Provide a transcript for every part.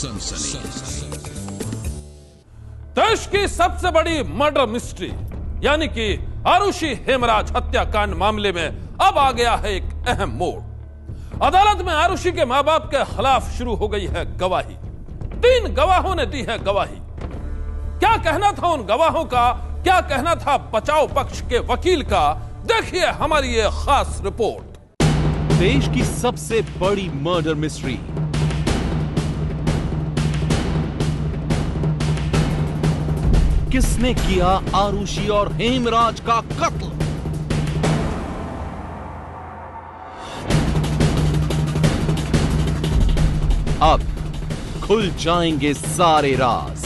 सनसनी। देश की सबसे बड़ी मर्डर मिस्ट्री यानी कि आरुषि हेमराज हत्याकांड मामले में अब आ गया है एक अहम मोड़। अदालत में आरुषि के मां बाप के खिलाफ शुरू हो गई है गवाही। 3 गवाहों ने दी है गवाही। क्या कहना था उन गवाहों का, क्या कहना था बचाव पक्ष के वकील का, देखिए हमारी ये खास रिपोर्ट। देश की सबसे बड़ी मर्डर मिस्ट्री, किसने किया आरुषि और हेमराज का कत्ल? अब खुल जाएंगे सारे राज।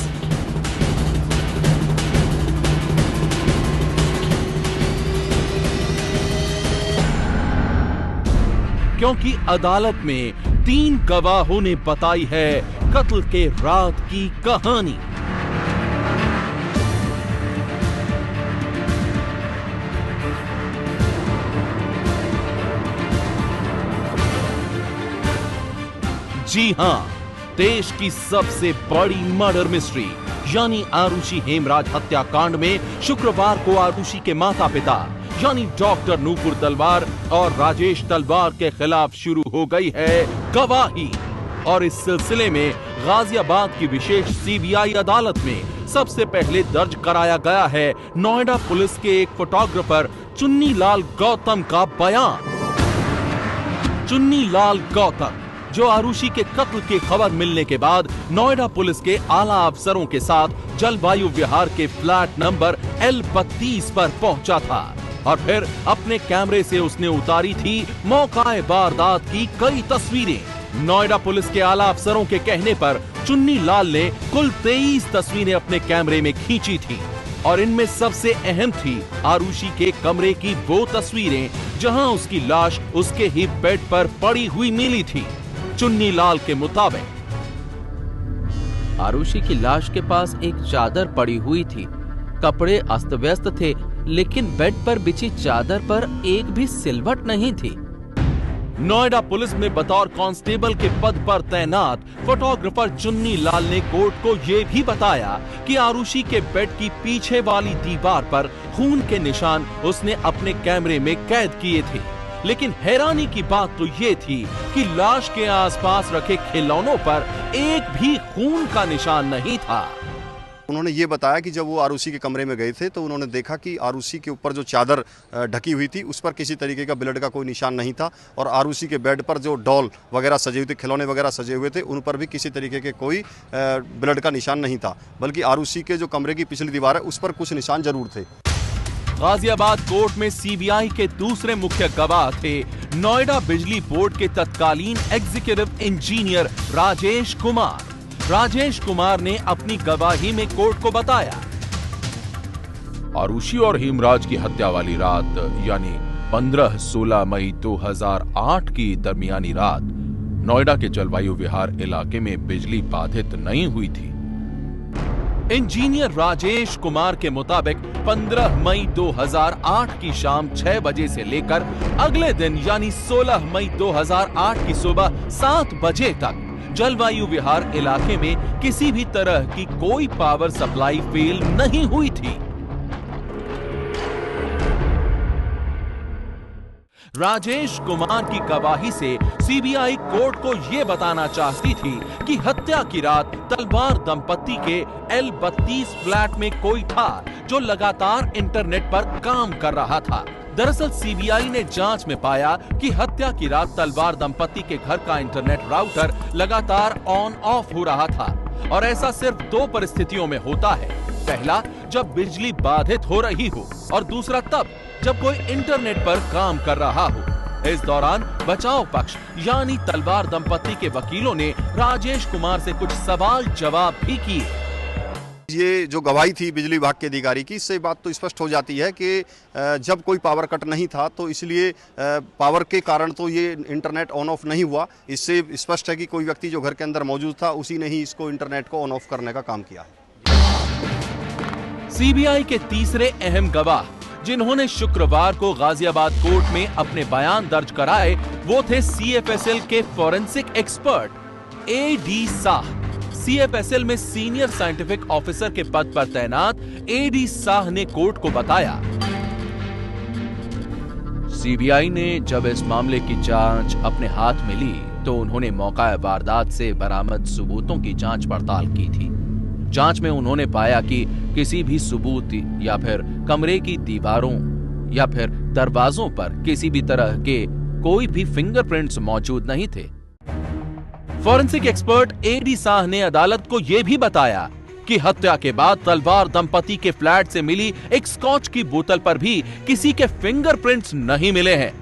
क्योंकि अदालत में 3 गवाहों ने बताई है कत्ल के रात की कहानी। जी हां, देश की सबसे बड़ी मर्डर मिस्ट्री यानी आरुषि हेमराज हत्याकांड में शुक्रवार को आरुषि के माता पिता यानी डॉक्टर नूपुर तलवार और राजेश तलवार के खिलाफ शुरू हो गई है गवाही। और इस सिलसिले में गाजियाबाद की विशेष सीबीआई अदालत में सबसे पहले दर्ज कराया गया है नोएडा पुलिस के एक फोटोग्राफर चुन्नी लाल गौतम का बयान। चुन्नी लाल गौतम जो आरुषि के कत्ल की खबर मिलने के बाद नोएडा पुलिस के आला अफसरों के साथ जलवायु विहार के फ्लैट नंबर L32 पर पहुंचा था और फिर अपने कैमरे से उसने उतारी थी मौकाए वारदात की कई तस्वीरें। नोएडा पुलिस के आला अफसरों के कहने पर चुन्नी लाल ने कुल 23 तस्वीरें अपने कैमरे में खींची थी और इनमें सबसे अहम थी आरुषि के कमरे की वो तस्वीरें जहां उसकी लाश उसके ही बेड पर पड़ी हुई मिली थी। चुन्नी लाल के मुताबिक आरुषि की लाश के पास एक चादर पड़ी हुई थी। कपड़े अस्त व्यस्त थे, लेकिन बेड पर बिछी चादर पर एक भी सिलवट नहीं थी। नोएडा पुलिस में बतौर कांस्टेबल के पद पर तैनात फोटोग्राफर चुन्नी लाल ने कोर्ट को ये भी बताया कि आरुषि के बेड की पीछे वाली दीवार पर खून के निशान उसने अपने कैमरे में कैद किए थे। लेकिन हैरानी की बात तो ये थी कि लाश के आसपास रखे खिलौनों पर एक भी खून का निशान नहीं था। उन्होंने ये बताया कि जब वो आरुषि के कमरे में गए थे तो उन्होंने देखा कि आरुषि के ऊपर जो चादर ढकी हुई थी उस पर किसी तरीके का ब्लड का कोई निशान नहीं था और आरुषि के बेड पर जो डॉल वगैरह सजे हुए थे, खिलौने वगैरह सजे हुए थे, उन पर भी किसी तरीके के कोई ब्लड का निशान नहीं था, बल्कि आरुषि के जो कमरे की पिछली दीवार है उस पर कुछ निशान जरूर थे। गाजियाबाद कोर्ट में सीबीआई के दूसरे मुख्य गवाह थे नोएडा बिजली बोर्ड के तत्कालीन एग्जीक्यूटिव इंजीनियर राजेश कुमार। राजेश कुमार ने अपनी गवाही में कोर्ट को बताया, आरुषि और हेमराज की हत्या वाली रात यानी 15-16 मई 2008 की दरमियानी रात नोएडा के जलवायु विहार इलाके में बिजली बाधित नहीं हुई थी। इंजीनियर राजेश कुमार के मुताबिक 15 मई 2008 की शाम 6 बजे से लेकर अगले दिन यानी 16 मई 2008 की सुबह 7 बजे तक जलवायु विहार इलाके में किसी भी तरह की कोई पावर सप्लाई फेल नहीं हुई थी। राजेश कुमार की गवाही से सीबीआई कोर्ट को यह बताना चाहती थी कि हत्या की रात तलवार दंपत्ति के L32 फ्लैट में कोई था जो लगातार इंटरनेट पर काम कर रहा था। दरअसल सीबीआई ने जांच में पाया कि हत्या की रात तलवार दंपत्ति के घर का इंटरनेट राउटर लगातार ऑन ऑफ हो रहा था और ऐसा सिर्फ 2 परिस्थितियों में होता है। पहला, जब बिजली बाधित हो रही हो और दूसरा तब जब कोई इंटरनेट पर काम कर रहा हो। इस दौरान बचाव पक्ष यानी तलवार दंपत्ति के वकीलों ने राजेश कुमार से कुछ सवाल जवाब भी किए। ये जो गवाही थी बिजली विभाग के अधिकारी की, इससे बात तो स्पष्ट हो जाती है कि जब कोई पावर कट नहीं था तो इसलिए पावर के कारण तो ये इंटरनेट ऑन ऑफ नहीं हुआ। इससे स्पष्ट है कि कोई व्यक्ति जो घर के अंदर मौजूद था उसी ने ही इसको इंटरनेट को ऑन ऑफ करने का काम किया। सीबीआई के तीसरे अहम गवाह जिन्होंने शुक्रवार को गाजियाबाद कोर्ट में अपने बयान दर्ज कराए वो थे CFSL के forensic expert AD Shah. CFSL में सीनियर साइंटिफिक ऑफिसर के पद पर तैनात AD शाह ने कोर्ट को बताया, सीबीआई ने जब इस मामले की जांच अपने हाथ में ली तो उन्होंने मौका वारदात से बरामद सबूतों की जांच पड़ताल की थी। जांच में उन्होंने पाया कि किसी भी सबूत या फिर कमरे की दीवारों या फिर दरवाजों पर किसी भी तरह के कोई भी फिंगरप्रिंट्स मौजूद नहीं थे। फॉरेंसिक एक्सपर्ट AD शाह ने अदालत को यह भी बताया कि हत्या के बाद तलवार दंपति के फ्लैट से मिली एक स्कॉच की बोतल पर भी किसी के फिंगरप्रिंट्स नहीं मिले हैं।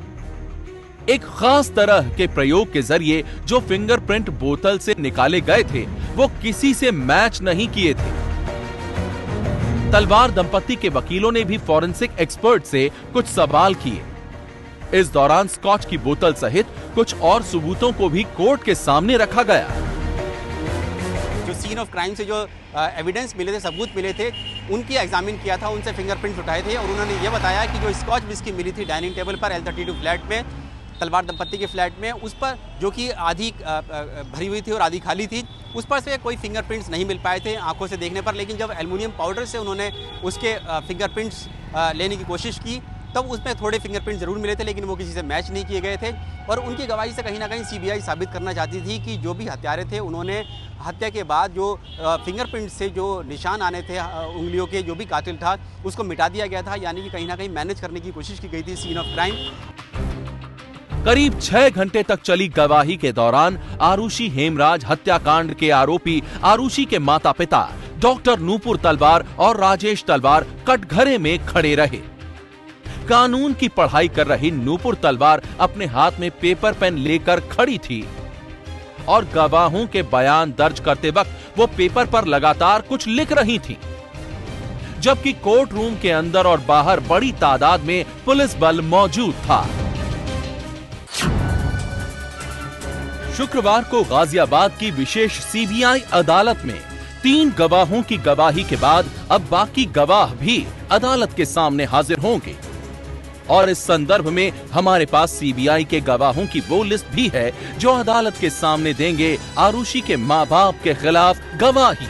एक खास तरह के प्रयोग के जरिए जो फिंगरप्रिंट बोतल से निकाले गए थे वो किसी से मैच नहीं किए थे। तलवार दंपति के वकीलों ने भी फॉरेंसिक एक्सपर्ट से कुछ सवाल किए। इस दौरान स्कॉच की बोतल सहित कुछ और सबूतों को भी कोर्ट के सामने रखा गया। जो सीन ऑफ क्राइम से जो एविडेंस मिले थे, सबूत मिले थे, उनकी एग्जामिन किया था, उनसे फिंगरप्रिंट्स उठाए थे और उन्होंने ये बताया कि जो स्कॉच विस्की मिली थी डाइनिंग टेबल पर L32 फ्लैट में, तलवार दंपति के फ्लैट में, उस पर जो कि आधी भरी हुई थी और आधी खाली थी, उस पर से कोई फिंगरप्रिंट्स नहीं मिल पाए थे आंखों से देखने पर। लेकिन जब एल्युमिनियम पाउडर से उन्होंने उसके फिंगरप्रिंट्स लेने की कोशिश की तब उसमें थोड़े फिंगरप्रिंट जरूर मिले थे, लेकिन वो किसी से मैच नहीं किए गए थे। और उनकी गवाही से कहीं ना कहीं सीबीआई साबित करना चाहती थी कि जो भी हत्यारे थे उन्होंने हत्या के बाद जो फिंगरप्रिंट से जो निशान आने थे उंगलियों के, जो भी कातिल था उसको मिटा दिया गया था, यानी कि कहीं ना कहीं मैनेज करने की कोशिश की गई थी सीन ऑफ क्राइम। करीब 6 घंटे तक चली गवाही के दौरान आरुषि हेमराज हत्याकांड के आरोपी आरुषि के माता पिता डॉक्टर नूपुर तलवार और राजेश तलवार कटघरे में खड़े रहे। कानून की पढ़ाई कर रही नूपुर तलवार अपने हाथ में पेपर पेन लेकर खड़ी थी और गवाहों के बयान दर्ज करते वक्त वो पेपर पर लगातार कुछ लिख रही थी, जबकि कोर्ट रूम के अंदर और बाहर बड़ी तादाद में पुलिस बल मौजूद था। शुक्रवार को गाजियाबाद की विशेष सीबीआई अदालत में 3 गवाहों की गवाही के बाद अब बाकी गवाह भी अदालत के सामने हाजिर होंगे और इस संदर्भ में हमारे पास सीबीआई के गवाहों की वो लिस्ट भी है जो अदालत के सामने देंगे आरुषि के मां बाप के खिलाफ गवाही।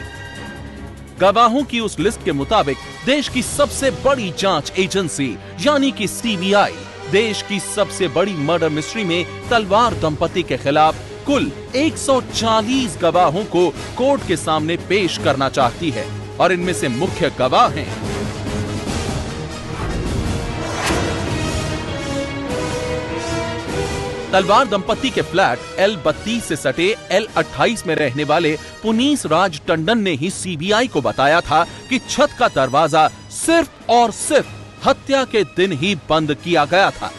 गवाहों की उस लिस्ट के मुताबिक देश की सबसे बड़ी जांच एजेंसी यानी कि सीबीआई देश की सबसे बड़ी मर्डर मिस्ट्री में तलवार दंपति के खिलाफ कुल 140 गवाहों को कोर्ट के सामने पेश करना चाहती है और इनमें से मुख्य गवाह हैं तलवार दंपति के फ्लैट L32 से सटे L28 में रहने वाले पुनीस राज टंडन ने ही सीबीआई को बताया था कि छत का दरवाजा सिर्फ और सिर्फ हत्या के दिन ही बंद किया गया था।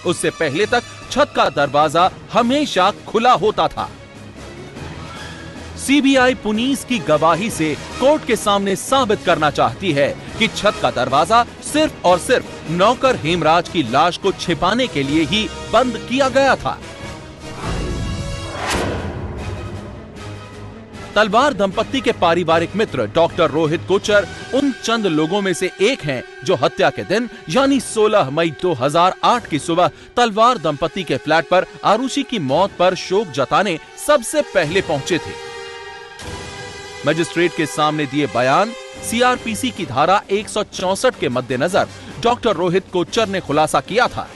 उससे पहले तक छत का दरवाजा हमेशा खुला होता था। सीबीआई पुनीस की गवाही से कोर्ट के सामने साबित करना चाहती है कि छत का दरवाजा सिर्फ और सिर्फ नौकर हेमराज की लाश को छिपाने के लिए ही बंद किया गया था। तलवार दंपति के पारिवारिक मित्र डॉक्टर रोहित कोचर उन चंद लोगों में से एक हैं जो हत्या के दिन यानी 16 मई 2008 की सुबह तलवार दंपति के फ्लैट पर आरुषि की मौत पर शोक जताने सबसे पहले पहुंचे थे। मजिस्ट्रेट के सामने दिए बयान सीआरपीसी की धारा 164 के मद्देनजर डॉक्टर रोहित कोचर ने खुलासा किया था।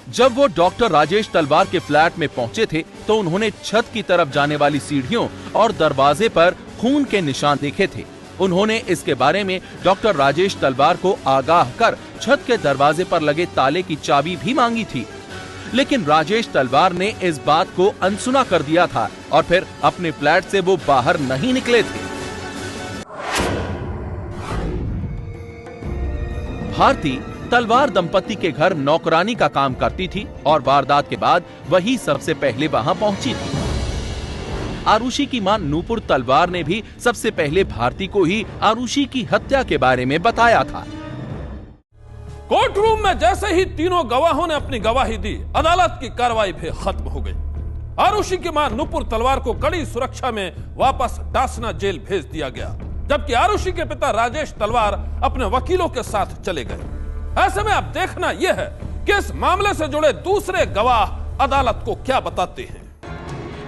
जब वो डॉक्टर राजेश तलवार के फ्लैट में पहुंचे थे तो उन्होंने छत की तरफ जाने वाली सीढ़ियों और दरवाजे पर खून के निशान देखे थे। उन्होंने इसके बारे में डॉक्टर राजेश तलवार को आगाह कर छत के दरवाजे पर लगे ताले की चाबी भी मांगी थी, लेकिन राजेश तलवार ने इस बात को अनसुना कर दिया था और फिर अपने फ्लैट से वो बाहर नहीं निकले थे। भारती तलवार दंपति के घर नौकरानी का काम करती थी और वारदात के बाद वही सबसे पहले वहां पहुंची थी। आरुषि की मां नूपुर तलवार ने भी सबसे पहले भारती को ही आरुषि की हत्या के बारे में बताया था। कोर्ट रूम में जैसे ही तीनों गवाहों ने अपनी गवाही दी, अदालत की कार्रवाई भी खत्म हो गई। आरुषि की मां नूपुर तलवार को कड़ी सुरक्षा में वापस डासना जेल भेज दिया गया, जबकि आरुषि के पिता राजेश तलवार अपने वकीलों के साथ चले गए। ऐसे में अब देखना यह है कि इस मामले से जुड़े दूसरे गवाह अदालत को क्या बताते हैं।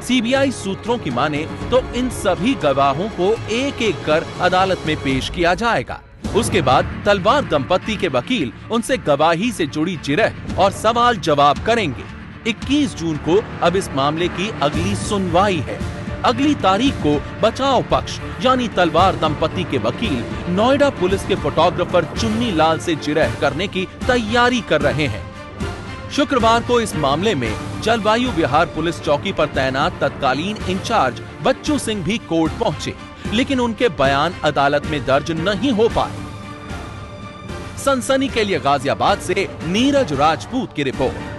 सीबीआई सूत्रों की माने तो इन सभी गवाहों को एक एक कर अदालत में पेश किया जाएगा। उसके बाद तलवार दंपत्ति के वकील उनसे गवाही से जुड़ी जिरह और सवाल जवाब करेंगे। 21 जून को अब इस मामले की अगली सुनवाई है। अगली तारीख को बचाव पक्ष यानी तलवार दंपत्ति के वकील नोएडा पुलिस के फोटोग्राफर चुन्नी लाल से जिरह करने की तैयारी कर रहे हैं। शुक्रवार को इस मामले में जलवायु विहार पुलिस चौकी पर तैनात तत्कालीन इंचार्ज बच्चू सिंह भी कोर्ट पहुंचे, लेकिन उनके बयान अदालत में दर्ज नहीं हो पाए। सनसनी के लिए गाजियाबाद से नीरज राजपूत की रिपोर्ट।